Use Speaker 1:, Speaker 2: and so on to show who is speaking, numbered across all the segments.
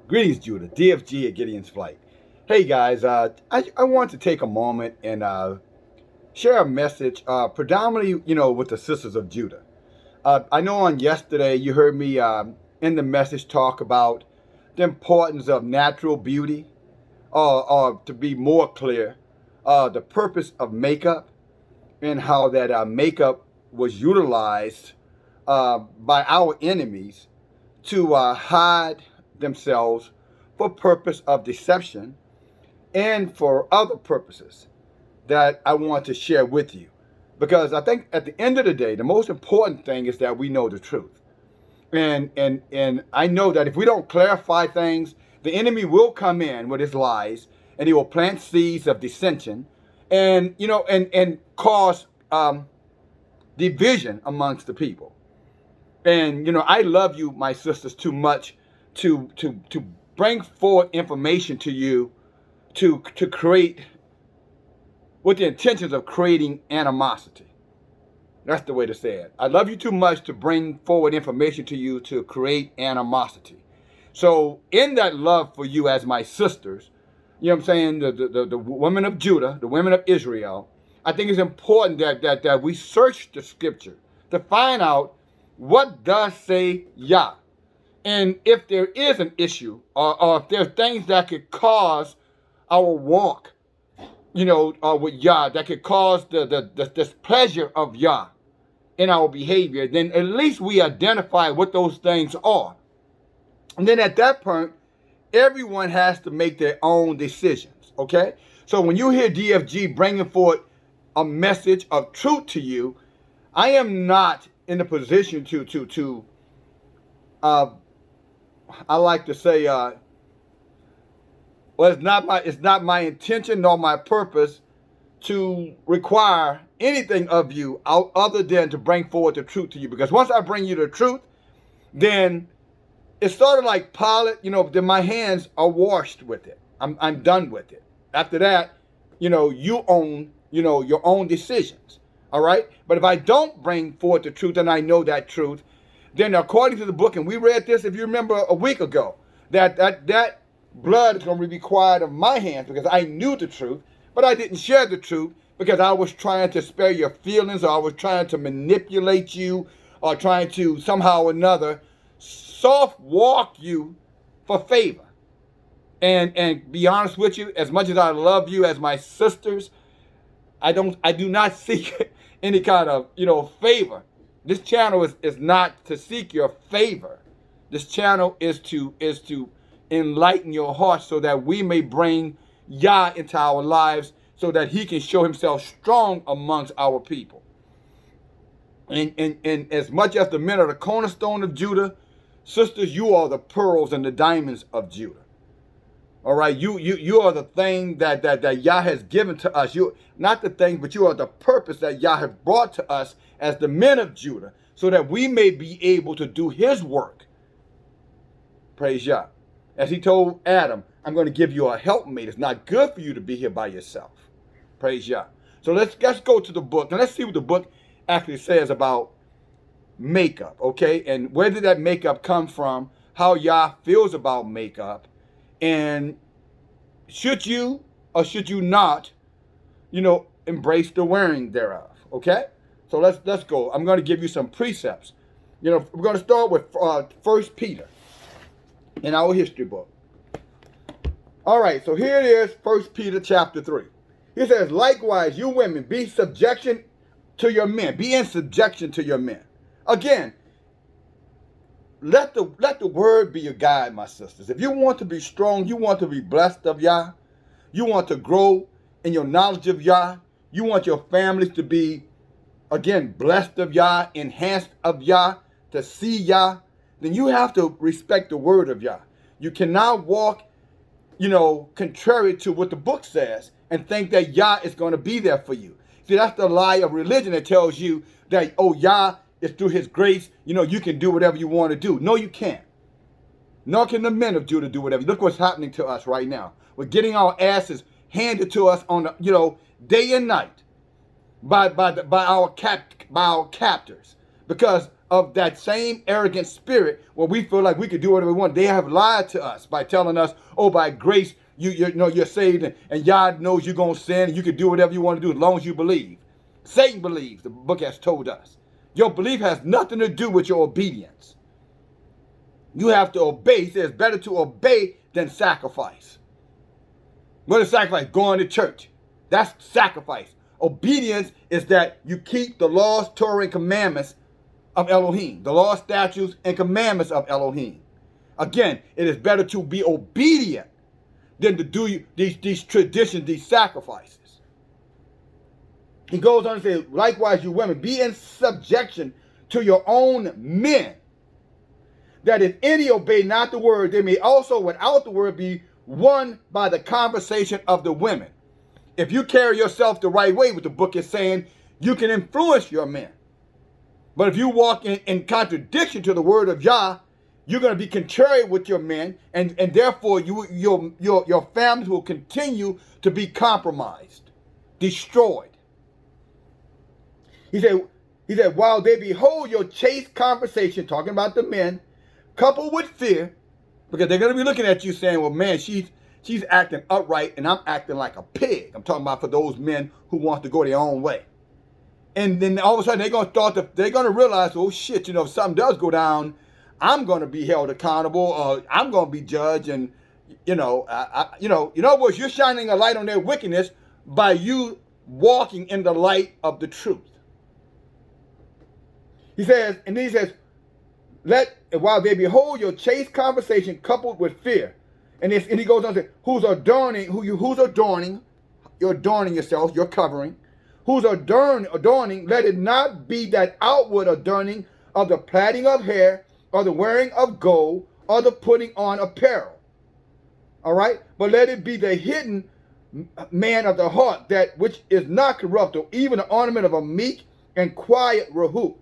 Speaker 1: Greetings, Judah. DFG at Gideon's Flight. Hey guys, I want to take a moment and share a message, predominantly, with the sisters of Judah. I know on yesterday you heard me in the message talk about the importance of natural beauty, or to be more clear, the purpose of makeup and how that makeup was utilized by our enemies to hide themselves for purpose of deception and for other purposes that I want to share with you. Because I think at the end of the day, the most important thing is that we know the truth. And I know that if we don't clarify things, the enemy will come in with his lies and he will plant seeds of dissension and and cause division amongst the people. And I love you, my sisters, too much to bring forward information to you to create with the intentions of creating animosity. That's the way to say it. I love you too much to bring forward information to you to create animosity. So in that love for you as my sisters, you know what I'm saying, the women of Judah, the women of Israel, I think it's important that we search the scripture to find out what does say Yah. And if there is an issue, or if there's things that could cause our walk, with Yah, that could cause the displeasure of Yah in our behavior, then at least we identify what those things are. And then at that point, everyone has to make their own decisions, okay? So when you hear DFG bringing forth a message of truth to you, I am not in a position to I like to say, well, it's not my intention nor my purpose to require anything of you other than to bring forward the truth to you. Because once I bring you the truth, then it's sort of like Pilate, then my hands are washed with it. I'm done with it. After that, you own, your own decisions. All right? But if I don't bring forth the truth and I know that truth, then according to the book, and we read this, if you remember a week ago, that blood is going to be required of my hands because I knew the truth, but I didn't share the truth because I was trying to spare your feelings, or I was trying to manipulate you, or trying to somehow or another soft walk you for favor. And be honest with you, as much as I love you as my sisters, I do not seek any kind of favor. This channel is not to seek your favor. This channel is to enlighten your heart so that we may bring Yah into our lives so that he can show himself strong amongst our people. And as much as the men are the cornerstone of Judah, sisters, you are the pearls and the diamonds of Judah. All right, you are the thing that Yah has given to us. You not the thing, but you are the purpose that Yah has brought to us as the men of Judah, so that we may be able to do his work. Praise Yah. As he told Adam, I'm going to give you a helpmate. It's not good for you to be here by yourself. Praise Yah. So let's go to the book, and let's see what the book actually says about makeup, okay? And where did that makeup come from? How Yah feels about makeup. And should you or should you not, embrace the wearing thereof, okay? So let's go. I'm going to give you some precepts. We're going to start with 1 Peter in our history book. All right, so here it is, 1 Peter chapter 3. He says, likewise, you women, be subjection to your men. Be in subjection to your men. Again, let the word be your guide, my sisters. If you want to be strong, you want to be blessed of Yah, you want to grow in your knowledge of Yah, you want your families to be, again, blessed of Yah, enhanced of Yah, to see Yah, then you have to respect the word of Yah. You cannot walk, contrary to what the book says and think that Yah is going to be there for you. See, that's the lie of religion that tells you that, Yah is through his grace, you can do whatever you want to do. No, you can't. Nor can the men of Judah do whatever. Look what's happening to us right now. We're getting our asses handed to us on day and night by our captors, because of that same arrogant spirit where we feel like we could do whatever we want. They have lied to us by telling us, oh, by grace, you know, you're saved, and God knows you're going to sin, and you can do whatever you want to do as long as you believe. Satan believes, the book has told us. Your belief has nothing to do with your obedience. You have to obey. He says, better to obey than sacrifice. What is sacrifice? Going to church. That's sacrifice. Obedience is that you keep the laws, Torah, and commandments of Elohim. The laws, statutes, and commandments of Elohim. Again, it is better to be obedient than to do these traditions, these sacrifices. He goes on to say, likewise, you women, be in subjection to your own men, that if any obey not the word, they may also without the word be won by the conversation of the women. If you carry yourself the right way, what the book is saying, you can influence your men. But if you walk in contradiction to the word of Yah, you're going to be contrary with your men, and therefore your families will continue to be compromised, destroyed. He said, while they behold your chaste conversation, talking about the men, coupled with fear, because they're going to be looking at you saying, well, man, she's acting upright and I'm acting like a pig. I'm talking about for those men who want to go their own way. And then all of a sudden they're going to realize, oh shit, you know, if something does go down, I'm going to be held accountable, or I'm going to be judged, and in other words, you're shining a light on their wickedness by you walking in the light of the truth. He says, while they behold your chaste conversation coupled with fear, and he goes on to say, you're adorning yourself, you're covering. Who's adorning, let it not be that outward adorning of the plaiting of hair, or the wearing of gold, or the putting on apparel. All right? But let it be the hidden man of the heart, that which is not corruptible, even the ornament of a meek and quiet rahut,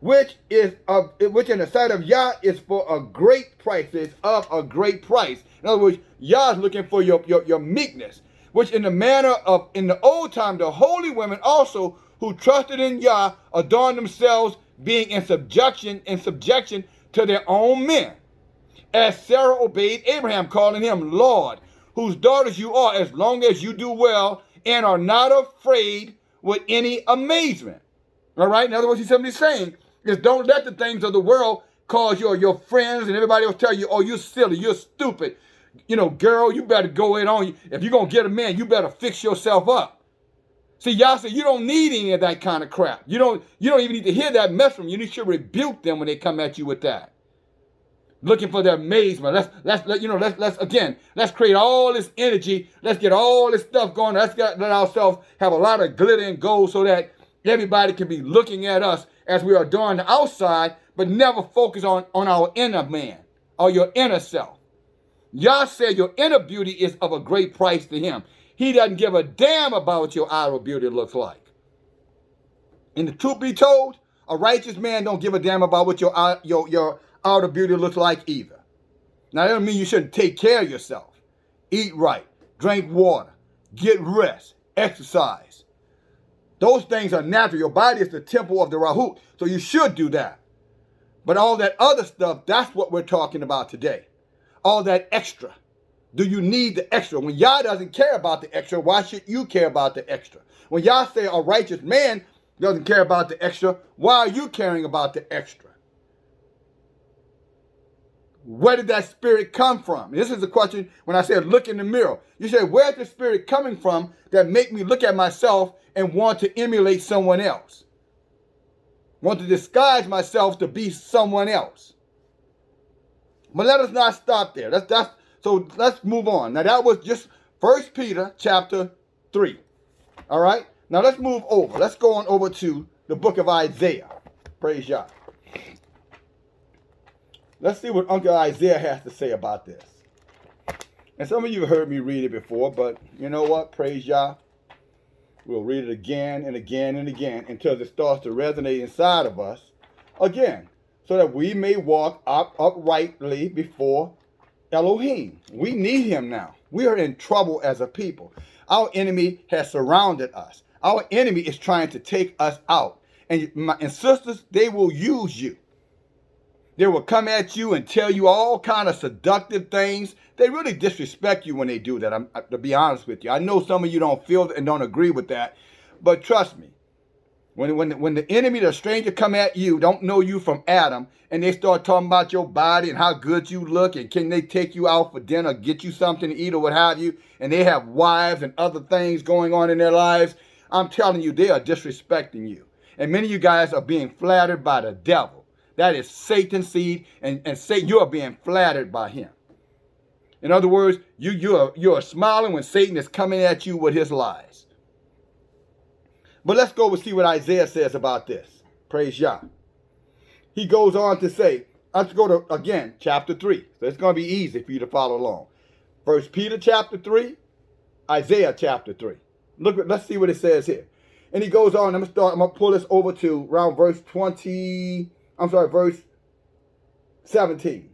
Speaker 1: which in the sight of Yah is for a great price. It's of a great price. In other words, Yah is looking for your meekness, which in the old time, the holy women also who trusted in Yah adorned themselves, being in subjection to their own men. As Sarah obeyed Abraham, calling him Lord, whose daughters you are, as long as you do well and are not afraid with any amazement. All right? In other words, he's simply saying is don't let the things of the world cause your friends and everybody else tell you, oh, you're silly, you're stupid. You know, girl, you better go in on you. If you're going to get a man, you better fix yourself up. See, y'all say you don't need any of that kind of crap. You don't even need to hear that mess from you. You should rebuke them when they come at you with that. Looking for their amazement. Let's create all this energy. Let's get all this stuff going. Let ourselves have a lot of glitter and gold so that everybody can be looking at us as we adorn the outside, but never focus on our inner man or your inner self. Yah said your inner beauty is of a great price to him. He doesn't give a damn about what your outer beauty looks like. And the truth be told, a righteous man don't give a damn about what your outer beauty looks like either. Now, that doesn't mean you shouldn't take care of yourself. Eat right, drink water, get rest, exercise. Those things are natural. Your body is the temple of the Rahut, so you should do that. But all that other stuff, that's what we're talking about today. All that extra. Do you need the extra? When Yah doesn't care about the extra, why should you care about the extra? When Yah say a righteous man doesn't care about the extra, why are you caring about the extra? Where did that spirit come from? This is the question when I said look in the mirror. You say, where's the spirit coming from that make me look at myself and want to emulate someone else? Want to disguise myself to be someone else? But let us not stop there. So let's move on. Now that was just 1 Peter chapter 3. All right? Now let's move over. Let's go on over to the book of Isaiah. Praise Yah. Let's see what Uncle Isaiah has to say about this. And some of you have heard me read it before, but you know what? Praise Yah. We'll read it again and again and again until it starts to resonate inside of us again, so that we may walk uprightly before Elohim. We need him now. We are in trouble as a people. Our enemy has surrounded us. Our enemy is trying to take us out. And sisters, they will use you. They will come at you and tell you all kind of seductive things. They really disrespect you when they do that, to be honest with you. I know some of you don't feel and don't agree with that, but trust me, when the enemy, the stranger, come at you, don't know you from Adam, and they start talking about your body and how good you look, and can they take you out for dinner, get you something to eat or what have you, and they have wives and other things going on in their lives, I'm telling you, they are disrespecting you. And many of you guys are being flattered by the devil. That is Satan's seed, and Satan, you are being flattered by him. In other words, you are smiling when Satan is coming at you with his lies. But let's go and see what Isaiah says about this. Praise Yah. He goes on to say, let's go to, again, chapter 3. So it's going to be easy for you to follow along. 1 Peter chapter 3, Isaiah chapter 3. Let's see what it says here. And he goes on, I'm going to pull this over to around verse 17.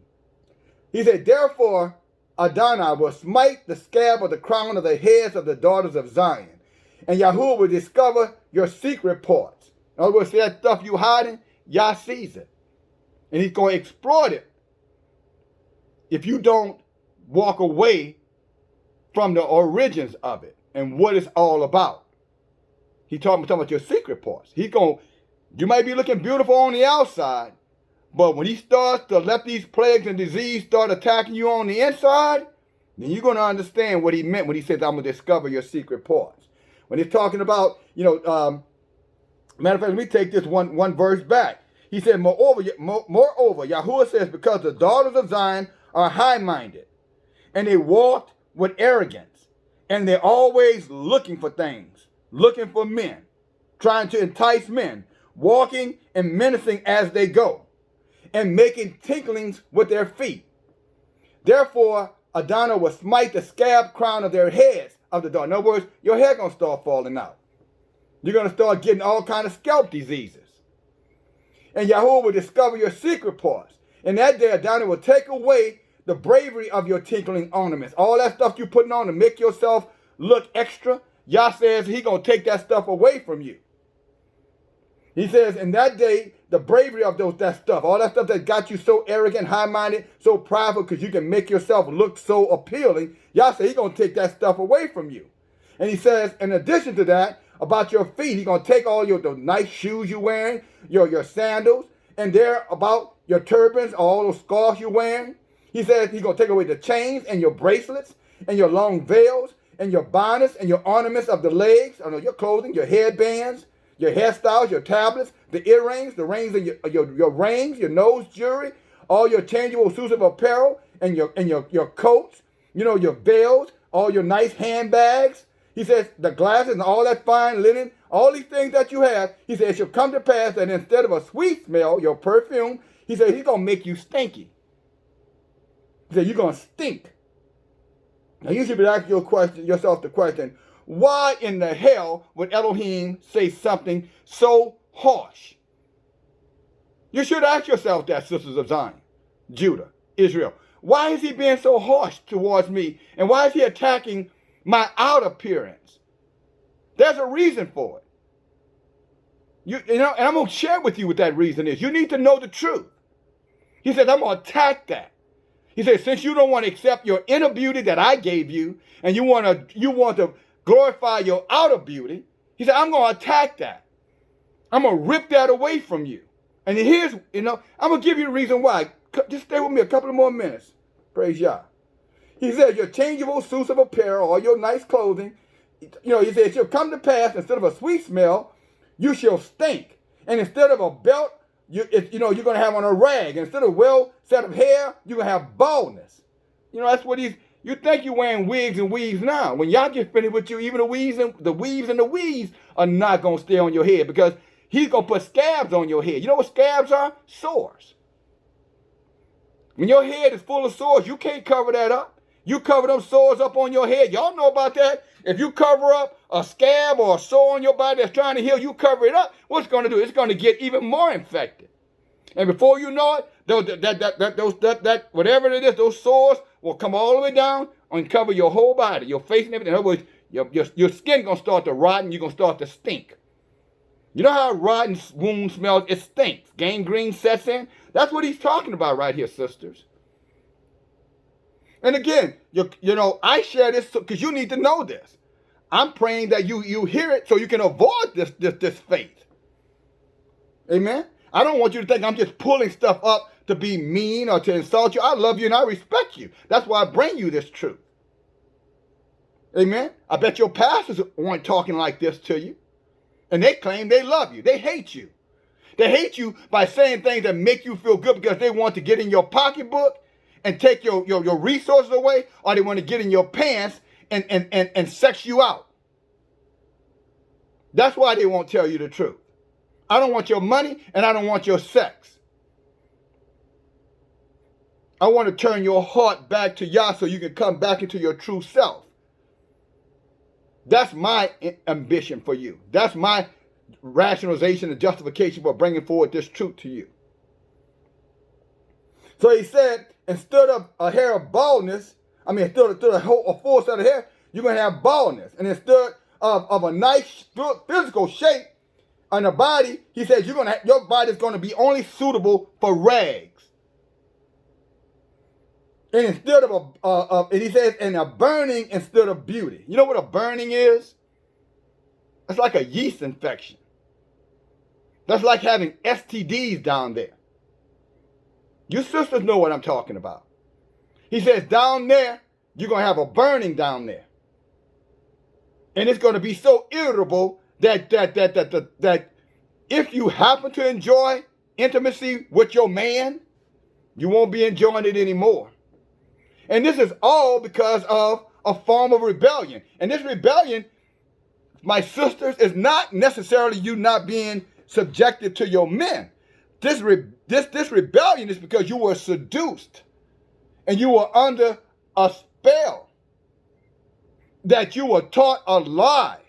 Speaker 1: He said, therefore, Adonai will smite the scab of the crown of the heads of the daughters of Zion. And Yahuwah will discover your secret parts. In other words, that stuff you hiding, Yah sees it. And he's going to exploit it if you don't walk away from the origins of it and what it's all about. He's talking about your secret parts. You might be looking beautiful on the outside, but when he starts to let these plagues and disease start attacking you on the inside, then you're going to understand what he meant when he says, I'm going to discover your secret parts. When he's talking about, matter of fact, let me take this one verse back. He said, moreover, Yahuwah says, because the daughters of Zion are high-minded, and they walk with arrogance, and they're always looking for things, looking for men, trying to entice men, walking and menacing as they go, and making tinklings with their feet. Therefore, Adonai will smite the scab crown of their heads of the daughter. In other words, your hair going to start falling out. You're going to start getting all kind of scalp diseases. And Yahuwah will discover your secret parts. And that day, Adonai will take away the bravery of your tinkling ornaments. All that stuff you're putting on to make yourself look extra, Yah says he's going to take that stuff away from you. He says, in that day, the bravery of that stuff, all that stuff that got you so arrogant, high-minded, so prideful, because you can make yourself look so appealing, Yah says he's going to take that stuff away from you. And he says, in addition to that, about your feet, he's going to take all the nice shoes you're wearing, your sandals, and they're about your turbans, all those scarves you're wearing. He says he's going to take away the chains and your bracelets and your long veils and your bonnets and your ornaments of the legs, your clothing, your headbands, your hairstyles, your tablets, the earrings, the rings of your rings, your nose jewelry, all your changeable suits of apparel, and your coats, your veils, all your nice handbags. He says the glasses and all that fine linen, all these things that you have, he says it shall come to pass that instead of a sweet smell, your perfume, he says he's going to make you stinky. He said you're going to stink. Now you should be asking yourself the question, why in the hell would Elohim say something so harsh? You should ask yourself that, sisters of Zion, Judah, Israel. Why is he being so harsh towards me? And why is he attacking my outer appearance? There's a reason for it. And I'm going to share with you what that reason is. You need to know the truth. He says, I'm going to attack that. He says, since you don't want to accept your inner beauty that I gave you, and you want to glorify your outer beauty, he said, I'm going to attack that. I'm going to rip that away from you. And here's, I'm going to give you the reason why. Just stay with me a couple of more minutes. Praise Yah. He said, your changeable suits of apparel, or your nice clothing, he said, it shall come to pass, instead of a sweet smell, you shall stink. And instead of a belt, you're going to have on a rag. And instead of well set of hair, you're going to have baldness. That's what you think you're wearing wigs and weaves now. When y'all get finished with you, even the weaves and the weaves are not going to stay on your head, because he's going to put scabs on your head. You know what scabs are? Sores. When your head is full of sores, you can't cover that up. You cover them sores up on your head. Y'all know about that. If you cover up a scab or a sore on your body that's trying to heal, you cover it up. What's it going to do? It's going to get even more infected. And before you know it, that whatever it is, those sores will come all the way down and cover your whole body, your face and everything. In other words, your skin going to start to rot and you're going to start to stink. You know how a rotten wound smells? It stinks. Gangrene sets in. That's what he's talking about right here, sisters. And again, you know, I share this because you need to know this. I'm praying that you hear it so you can avoid this faith. Amen. I don't want you to think I'm just pulling stuff up to be mean or to insult you. I love you and I respect you. That's why I bring you this truth. Amen. I bet your pastors weren't talking like this to you. And they claim they love you. They hate you. They hate you by saying things that make you feel good because they want to get in your pocketbook and take your resources away, or they want to get in your pants and sex you out. That's why they won't tell you the truth. I don't want your money and I don't want your sex. I want to turn your heart back to Yah so you can come back into your true self. That's my ambition for you. That's my rationalization and justification for bringing forward this truth to you. So he said, instead of a hair of baldness, instead of a full set of hair, you're going to have baldness. And instead of a nice physical shape on the body, he says your body is going to be only suitable for rags. And instead of and he says, and a burning instead of beauty. You know what a burning is? It's like a yeast infection. That's like having STDs down there. You sisters know what I'm talking about. He says down there, you're going to have a burning down there. And it's going to be so irritable that if you happen to enjoy intimacy with your man, you won't be enjoying it anymore. And this is all because of a form of rebellion. And this rebellion, my sisters, is not necessarily you not being subjected to your men. This rebellion is because you were seduced and you were under a spell, that you were taught a lie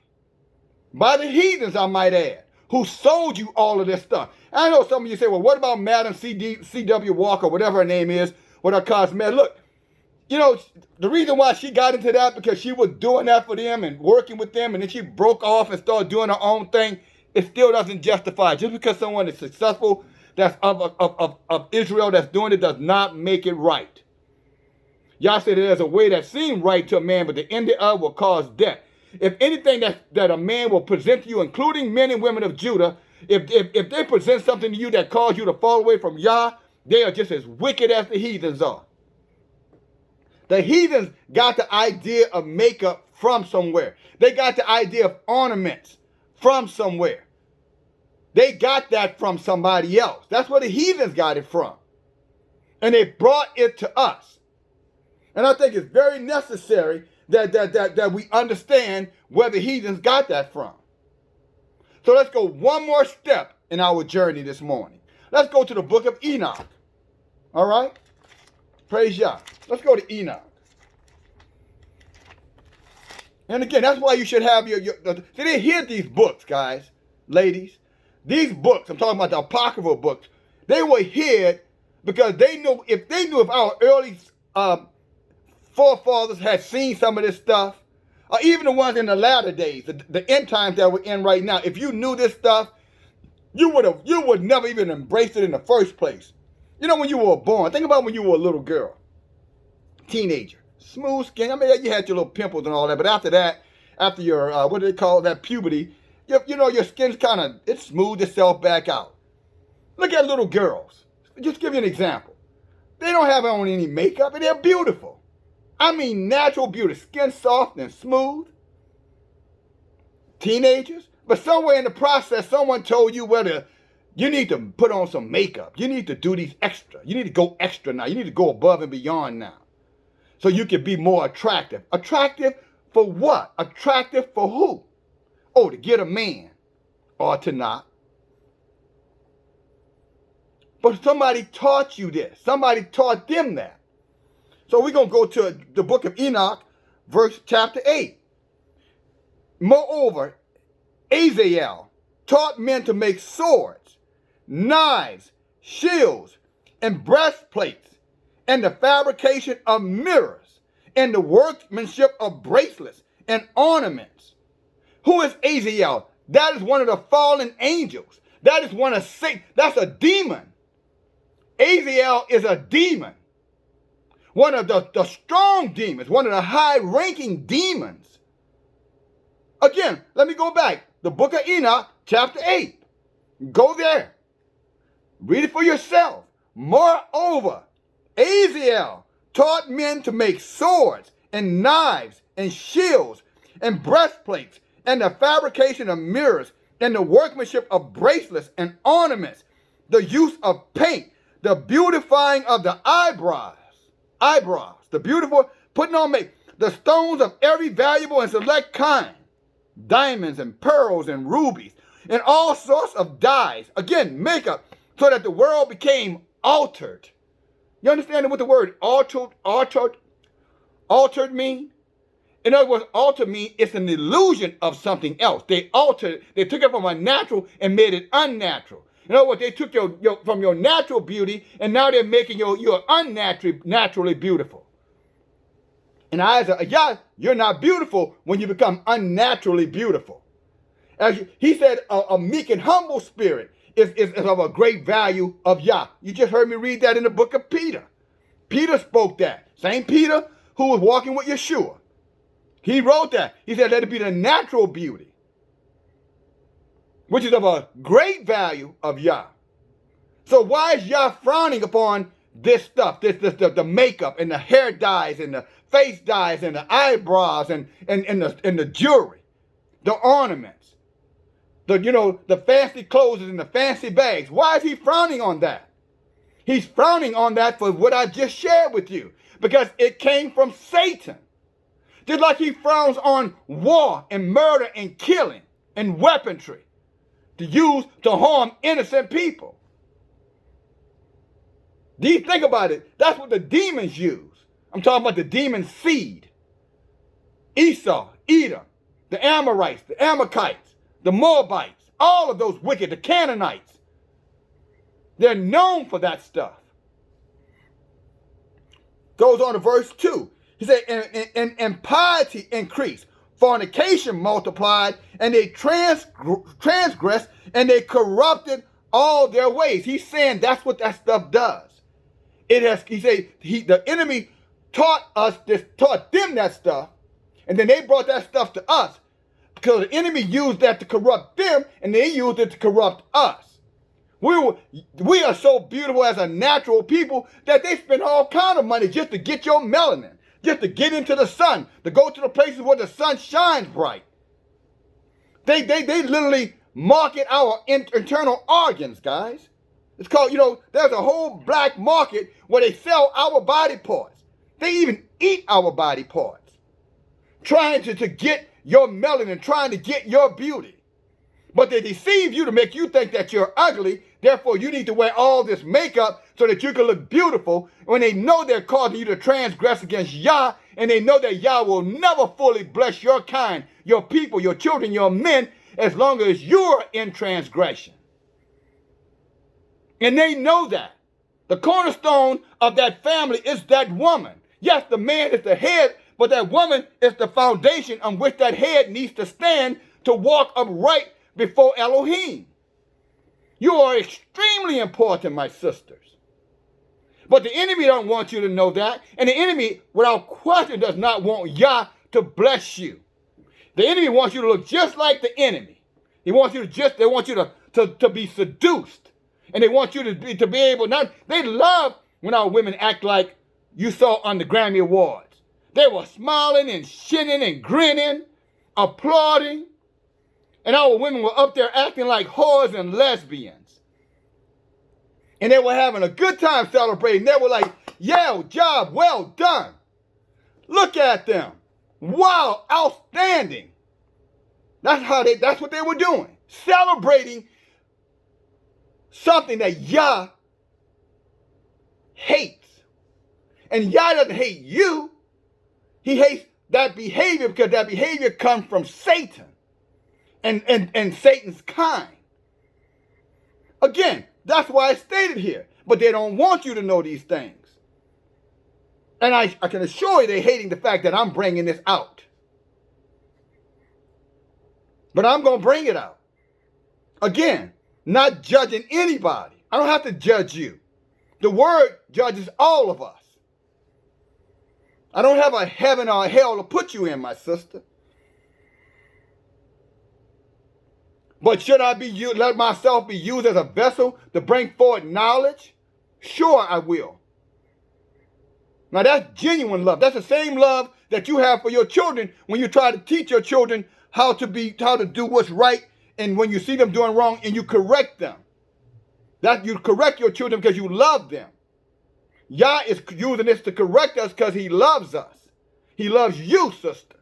Speaker 1: by the heathens, I might add, who sold you all of this stuff. I know some of you say, well, what about Madam C.W. Walker, whatever her name is, with her cosmetic? Look, you know, the reason why she got into that because she was doing that for them and working with them, and then she broke off and started doing her own thing. It still doesn't justify. Just because someone is successful, that's of Israel, that's doing it, does not make it right. Y'all said there's a way that seems right to a man, but the end thereof will cause death. If anything that a man will present to you, including men and women of Judah, if they present something to you that cause you to fall away from Yah, they are just as wicked as the heathens are. The heathens got the idea of makeup from somewhere. They got the idea of ornaments from somewhere. They got that from somebody else. That's where the heathens got it from. And they brought it to us. And I think it's very necessary that we understand where the heathens got that from. So let's go one more step in our journey this morning. Let's go to the book of Enoch. All right? Praise Yah. Let's go to Enoch. And again, that's why you should have see, they hid these books, guys, ladies. These books, I'm talking about the apocryphal books, they were hid because they knew if our early forefathers had seen some of this stuff, or even the ones in the latter days, the end times that we're in right now, if you knew this stuff, you would never even embrace it in the first place. You know, when you were born, think about when you were a little girl, teenager, smooth skin. I mean, you had your little pimples and all that, but after that, after your, what do they call that, puberty, your skin's it smoothed itself back out. Look at little girls. Just give you an example. They don't have on any makeup and they're beautiful. I mean, natural beauty, skin soft and smooth. Teenagers. But somewhere in the process, someone told you whether you need to put on some makeup. You need to do these extra. You need to go extra now. You need to go above and beyond now. So you can be more attractive. Attractive for what? Attractive for who? Oh, to get a man or to not. But somebody taught you this. Somebody taught them that. So we're going to go to the book of Enoch, chapter 8. Moreover, Azazel taught men to make swords, knives, shields, and breastplates, and the fabrication of mirrors, and the workmanship of bracelets and ornaments. Who is Azazel? That is one of the fallen angels. That is one of Satan. That's a demon. Azazel is a demon. One of the strong demons. One of the high-ranking demons. Again, let me go back. The book of Enoch, chapter 8. Go there. Read it for yourself. Moreover, Azazel taught men to make swords and knives and shields and breastplates and the fabrication of mirrors and the workmanship of bracelets and ornaments, the use of paint, the beautifying of the eyebrows, the beautiful, putting on make, the stones of every valuable and select kind, diamonds and pearls and rubies, and all sorts of dyes. Again, makeup, so that the world became altered. You understand what the word altered mean? In other words, alter mean it's an illusion of something else. They altered, they took it from a natural and made it unnatural. In other words, they took your from your natural beauty and now they're making your naturally beautiful. In the eyes of Yah, you're not beautiful when you become unnaturally beautiful. He said a meek and humble spirit is of a great value of Yah. You just heard me read that in the book of Peter. Peter spoke that. Same Peter who was walking with Yeshua. He wrote that. He said, let it be the natural beauty, which is of a great value of Yah. So why is Yah frowning upon this stuff, the makeup and the hair dyes and the face dyes and the eyebrows and the jewelry, the ornaments, the fancy clothes and the fancy bags? Why is he frowning on that? He's frowning on that for what I just shared with you, because it came from Satan. Just like he frowns on war and murder and killing and weaponry to use to harm innocent people. Do you think about it? That's what the demons use. I'm talking about the demon seed. Esau, Edom, the Amorites, the Amalekites, the Moabites, all of those wicked, the Canaanites. They're known for that stuff. Goes on to verse 2. He said, and piety increased, fornication multiplied, and they transgressed, and they corrupted all their ways. He's saying that's what that stuff does. He said, the enemy taught them that stuff, and then they brought that stuff to us, because the enemy used that to corrupt them, and they used it to corrupt us. We are so beautiful as a natural people that they spend all kind of money just to get your melanin, just to get into the sun, to go to the places where the sun shines bright. They literally market our internal organs, guys. It's called, there's a whole black market where they sell our body parts. They even eat our body parts, trying to get your melanin, trying to get your beauty. But they deceive you to make you think that you're ugly. Therefore, you need to wear all this makeup so that you can look beautiful, when they know they're causing you to transgress against Yah, and they know that Yah will never fully bless your kind, your people, your children, your men, as long as you're in transgression. And they know that. The cornerstone of that family is that woman. Yes, the man is the head, but that woman is the foundation on which that head needs to stand to walk upright before Elohim. You are extremely important, my sisters. But the enemy don't want you to know that. And the enemy, without question, does not want Yah to bless you. The enemy wants you to look just like the enemy. They want you to be seduced. And they want you to be able, they love when our women act like you saw on the Grammy Awards. They were smiling and shinning and grinning, applauding. And our women were up there acting like whores and lesbians. And they were having a good time celebrating. They were like, yeah, job well done. Look at them. Wow, outstanding. That's what they were doing. Celebrating something that Yah hates. And Yah doesn't hate you. He hates that behavior, because that behavior comes from Satan. And Satan's kind. Again, that's why it's stated here. But they don't want you to know these things. And I can assure you they're hating the fact that I'm bringing this out. But I'm going to bring it out. Again, not judging anybody. I don't have to judge you. The word judges all of us. I don't have a heaven or a hell to put you in, my sister. But should I let myself be used as a vessel to bring forward knowledge? Sure, I will. Now that's genuine love. That's the same love that you have for your children when you try to teach your children how to do what's right, and when you see them doing wrong and you correct them. That you correct your children because you love them. Yah is using this to correct us because he loves us. He loves you, sister.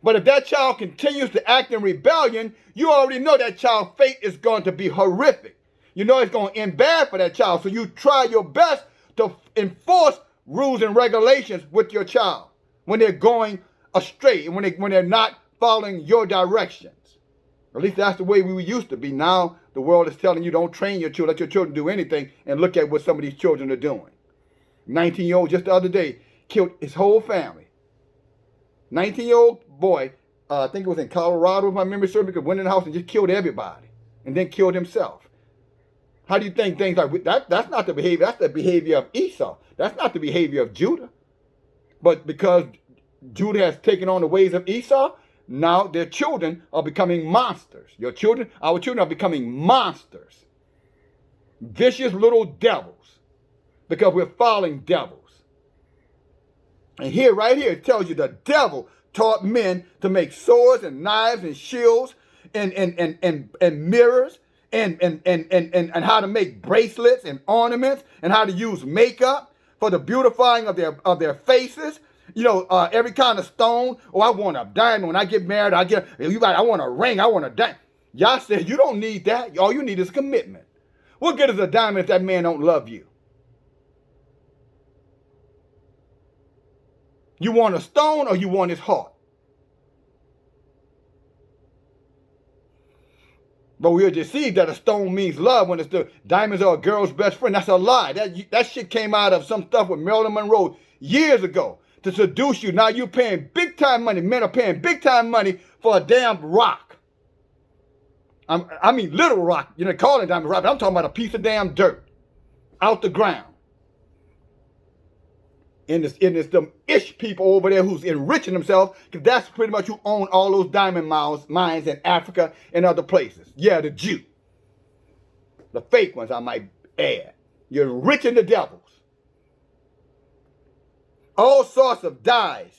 Speaker 1: But if that child continues to act in rebellion, you already know that child's fate is going to be horrific. You know it's going to end bad for that child. So you try your best to enforce rules and regulations with your child when they're going astray and when they're not following your directions. At least that's the way we used to be. Now the world is telling you don't train your children, let your children do anything, and look at what some of these children are doing. 19-year-old just the other day killed his whole family. 19-year-old boy, I think it was in Colorado if my memory serves me, went in the house and just killed everybody and then killed himself. How do you think things like that? That's not the behavior. That's the behavior of Esau. That's not the behavior of Judah. But because Judah has taken on the ways of Esau, now their children are becoming monsters. Our children are becoming monsters. Vicious little devils. Because we're following devils. And right here, it tells you the devil taught men to make swords and knives and shields and mirrors and how to make bracelets and ornaments and how to use makeup for the beautifying of their faces. You know, every kind of stone. Oh, I want a diamond. When I get married, I want a ring. I want a diamond. Y'all said you don't need that. All you need is commitment. What good is a diamond if that man don't love you? You want a stone or you want his heart? But we are deceived that a stone means love when it's the diamonds are a girl's best friend. That's a lie. That shit came out of some stuff with Marilyn Monroe years ago to seduce you. Now you're paying big time money. Men are paying big time money for a damn rock. I mean little rock. You know, call it diamond rock, but I'm talking about a piece of damn dirt out the ground. And it's them ish people over there who's enriching themselves, because that's pretty much who own all those diamond mines in Africa and other places. Yeah, the Jew. The fake ones, I might add. You're enriching the devils. All sorts of dyes.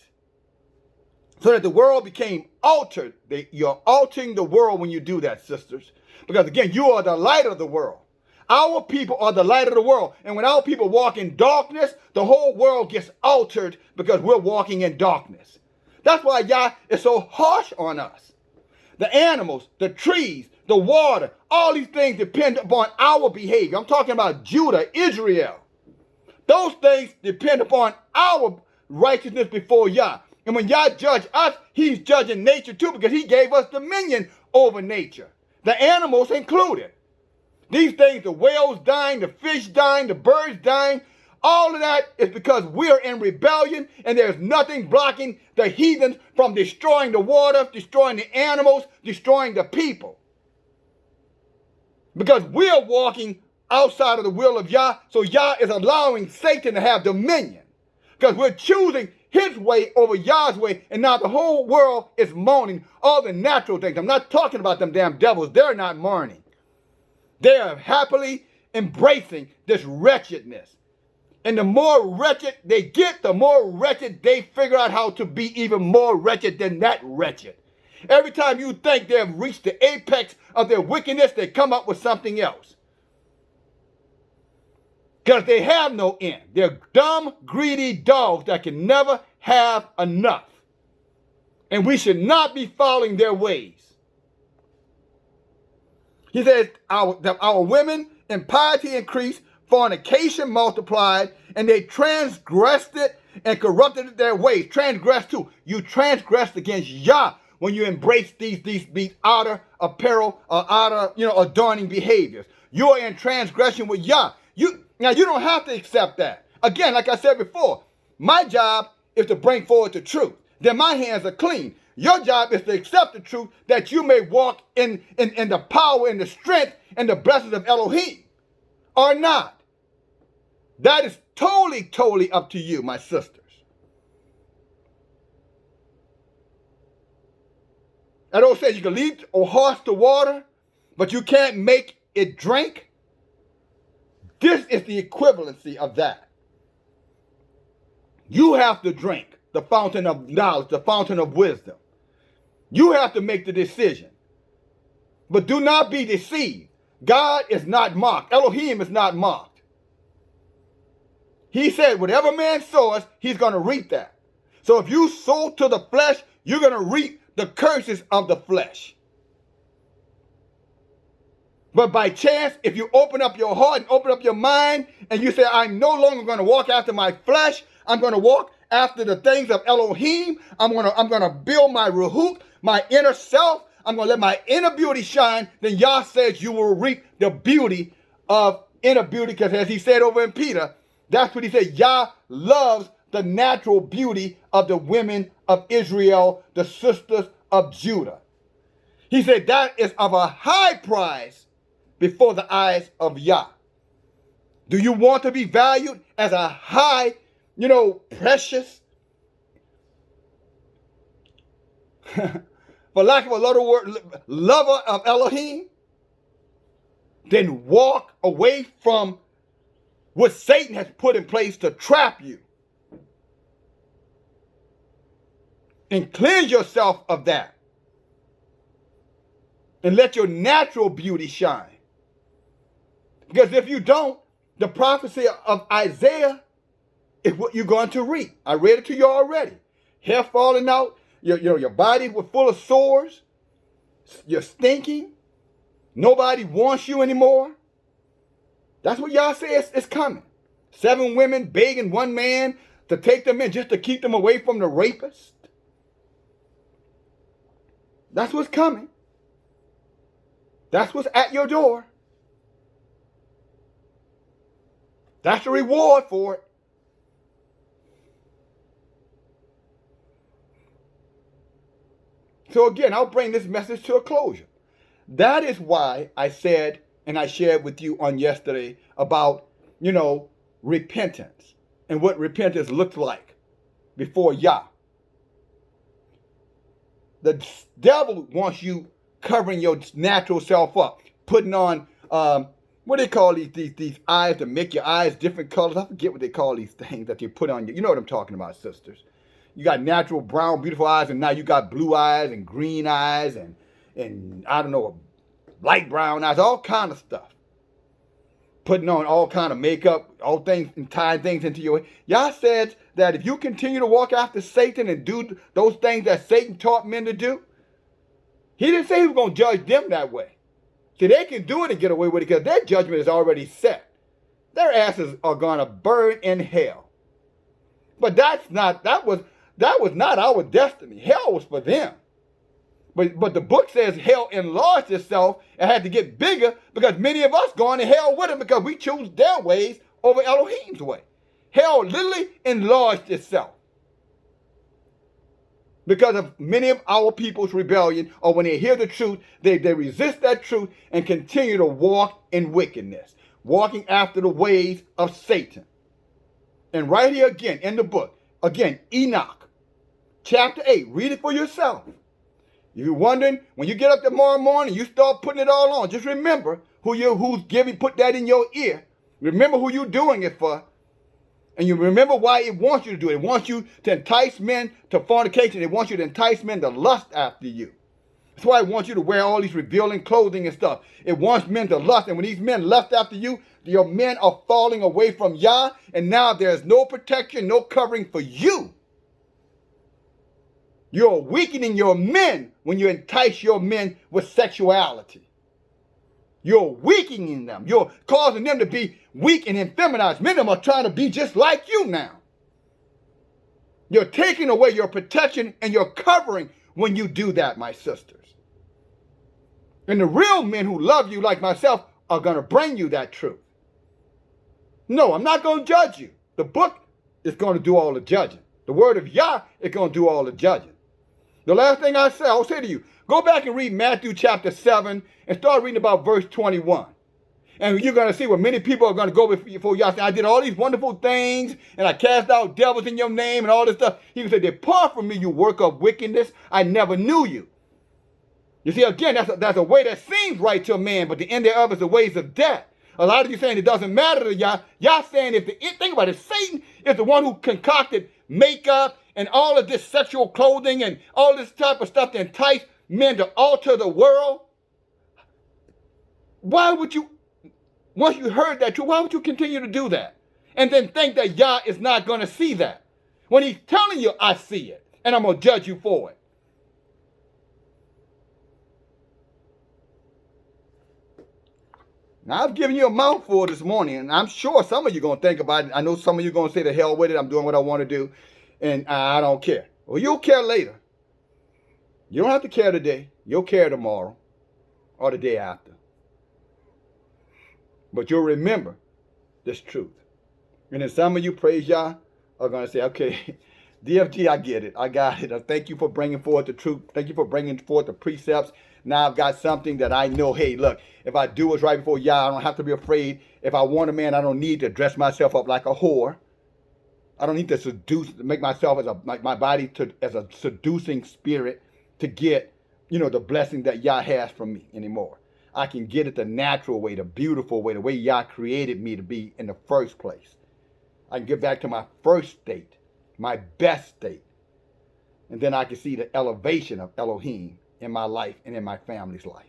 Speaker 1: So that the world became altered. You're altering the world when you do that, sisters. Because again, you are the light of the world. Our people are the light of the world. And when our people walk in darkness, the whole world gets altered because we're walking in darkness. That's why Yah is so harsh on us. The animals, the trees, the water, all these things depend upon our behavior. I'm talking about Judah, Israel. Those things depend upon our righteousness before Yah. And when Yah judges us, he's judging nature too, because he gave us dominion over nature. The animals included. These things, the whales dying, the fish dying, the birds dying, all of that is because we're in rebellion and there's nothing blocking the heathens from destroying the water, destroying the animals, destroying the people. Because we're walking outside of the will of Yah, so Yah is allowing Satan to have dominion. Because we're choosing his way over Yah's way, and now the whole world is mourning all the natural things. I'm not talking about them damn devils. They're not mourning. They are happily embracing this wretchedness. And the more wretched they get, the more wretched they figure out how to be even more wretched than that wretched. Every time you think they've reached the apex of their wickedness, they come up with something else. Because they have no end. They're dumb, greedy dogs that can never have enough. And we should not be following their ways. He says, our women in piety increased, fornication multiplied, and they transgressed it and corrupted their ways. Transgressed too. You transgressed against Yah when you embrace these outer apparel or outer, adorning behaviors. You are in transgression with Yah. Now you don't have to accept that. Again, like I said before, my job is to bring forward the truth. Then my hands are clean. Your job is to accept the truth that you may walk in the power and the strength and the blessings of Elohim, or not. That is totally, totally up to you, my sisters. That old saying, you can lead a horse to water, but you can't make it drink. This is the equivalency of that. You have to drink the fountain of knowledge, the fountain of wisdom. You have to make the decision. But do not be deceived. God is not mocked. Elohim is not mocked. He said, whatever man sows, he's going to reap that. So if you sow to the flesh, you're going to reap the curses of the flesh. But by chance, if you open up your heart and open up your mind, and you say, I'm no longer going to walk after my flesh, I'm going to walk after the things of Elohim. I'm going to build my ruhut, my inner self. I'm going to let my inner beauty shine. Then Yah says you will reap the beauty of inner beauty. Because as he said over in Peter, that's what he said. Yah loves the natural beauty of the women of Israel, the sisters of Judah. He said that is of a high price before the eyes of Yah. Do you want to be valued as a high, precious, for lack of a better word, lover of Elohim? Then walk away from what Satan has put in place to trap you. And cleanse yourself of that. And let your natural beauty shine. Because if you don't, the prophecy of Isaiah is what you're going to reap. I read it to you already. Hair falling out, your body was full of sores, you're stinking, nobody wants you anymore. That's what y'all say is coming. 7 women begging one man to take them in just to keep them away from the rapist. That's what's coming. That's what's at your door. That's the reward for it. So again, I'll bring this message to a closure. That is why I said, and I shared with you on yesterday about, repentance and what repentance looks like before Yah. The devil wants you covering your natural self up, putting on, what do they call these eyes to make your eyes different colors? I forget what they call these things that you put on you. You know what I'm talking about, sisters. You got natural brown, beautiful eyes, and now you got blue eyes and green eyes and I don't know, light brown eyes, all kind of stuff. Putting on all kind of makeup, all things, and tying things into your head. Yah says that if you continue to walk after Satan and do those things that Satan taught men to do, he didn't say he was going to judge them that way. See, they can do it and get away with it because their judgment is already set. Their asses are going to burn in hell. But that was not our destiny. Hell was for them. But the book says hell enlarged itself and had to get bigger because many of us going to hell with them because we choose their ways over Elohim's way. Hell literally enlarged itself because of many of our people's rebellion, or when they hear the truth, they resist that truth and continue to walk in wickedness, walking after the ways of Satan. And right here again in the book, again, Enoch, chapter 8, read it for yourself. If you're wondering, when you get up tomorrow morning, you start putting it all on, just remember who's put that in your ear. Remember who you're doing it for. And you remember why it wants you to do it. It wants you to entice men to fornication. It wants you to entice men to lust after you. That's why it wants you to wear all these revealing clothing and stuff. It wants men to lust. And when these men lust after you, your men are falling away from Yah. And now there's no protection, no covering for you. You're weakening your men when you entice your men with sexuality. You're weakening them. You're causing them to be weak and effeminized. Many of them are trying to be just like you now. You're taking away your protection and your covering when you do that, my sisters. And the real men who love you like myself are going to bring you that truth. No, I'm not going to judge you. The book is going to do all the judging. The word of Yah is going to do all the judging. The last thing I'll say to you, go back and read Matthew chapter 7 and start reading about verse 21. And you're going to see where many people are going to go before y'all say, I did all these wonderful things, and I cast out devils in your name and all this stuff. He will say, depart from me, you work of wickedness. I never knew you. You see, again, that's a way that seems right to a man, but the end thereof is the ways of death. A lot of you saying it doesn't matter to y'all. Y'all saying think about it, Satan is the one who concocted makeup and all of this sexual clothing and all this type of stuff to entice men to alter the world. Why would you, once you heard that truth, why would you continue to do that? And then think that Yah is not going to see that. When he's telling you, I see it, and I'm going to judge you for it. Now, I've given you a mouthful this morning, and I'm sure some of you are going to think about it. I know some of you are going to say, the hell with it, I'm doing what I want to do, and I don't care. Well, you'll care later. You don't have to care today. You'll care tomorrow or the day after. But you'll remember this truth. And then some of you, praise Yah, are going to say, okay, DFG, I get it. I got it. Thank you for bringing forth the truth. Thank you for bringing forth the precepts. Now I've got something that I know, hey, look, if I do what's right before Yah, I don't have to be afraid. If I want a man, I don't need to dress myself up like a whore. I don't need to make myself my body as a seducing spirit to get, the blessing that Yah has from me anymore. I can get it the natural way, the beautiful way, the way Yah created me to be in the first place. I can get back to my first state, my best state. And then I can see the elevation of Elohim in my life and in my family's life.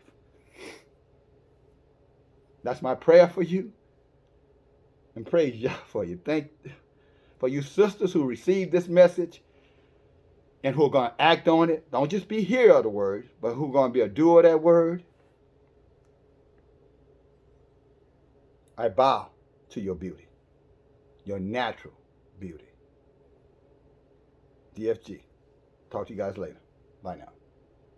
Speaker 1: That's my prayer for you. And praise Yah for you. Thank for you sisters who received this message and who are going to act on it. Don't just be hearer of the word, but who are going to be a doer of that word. I bow to your beauty, your natural beauty. DFG. Talk to you guys later. Bye now.